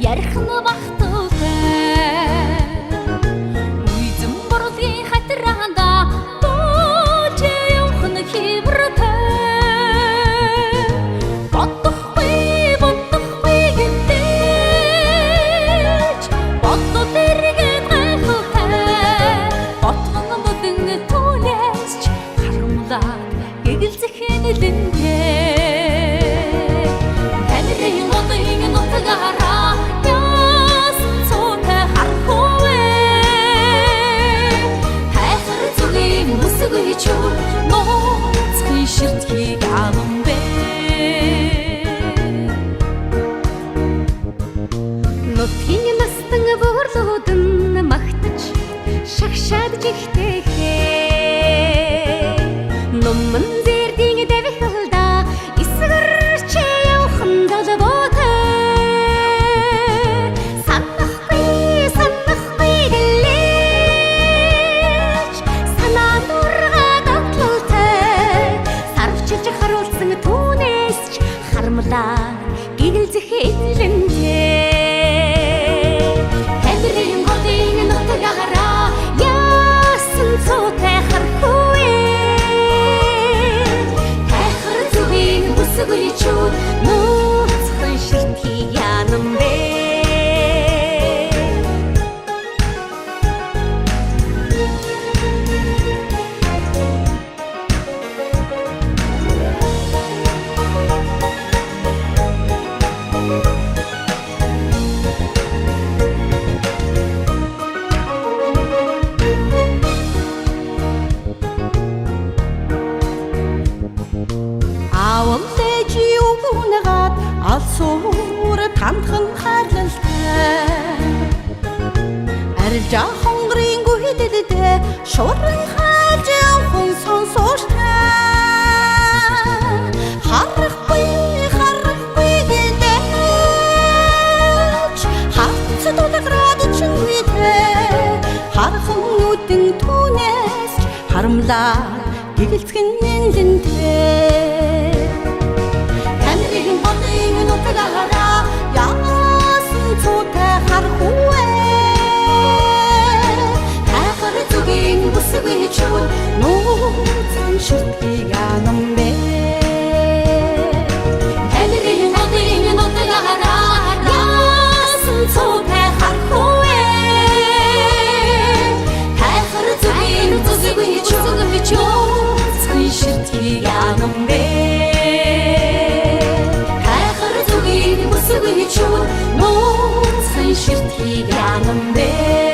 ярих нь багталтай үйзэн борлын хатраанда бууж явах нь хибртэй бодохгүй гэдэж бодод эргээд гайхалтай ботгон модын түнэсч харамлаа гэгэлзэх нэлэнтэй ноцхон ширтгийг аван бэ нутгийн настан буурлуудын магтаж шагшаад жигтэхээ номон зэрдийн дэвих халда эсгэрч явхан далбоотой санахгүй гэлээч санаа харуулсан түүнээс ч харамлаа гэгэлзэх элэнтэй Хэмрийн годын нутагаараа яасан цуутай харахгүй хайхар зүгийн бүсгүй чууд нууцхан ширтгийг янам бэ алсуур тамхан харлалтай арилжаа хонгорын гүйдэлдээ шууран хааж явхан сонсууштай харахгүй гэдэж хавц дулгараад чимээтэй хархан нүдэн түүнээс харамлаа гэгэлцгэн нэлэнтэй яасан цуутай харахгүй хайхар зүгийн бүсгүй чууд нууцхан ширтгийг янам бэ Хэмрийн годын нутагаараа яасан цуутай харахгүй хайхар зүгийн бүсгүй чууд нууцхан ширтгийг янам бэ ноцхон ширтгийг янам бэ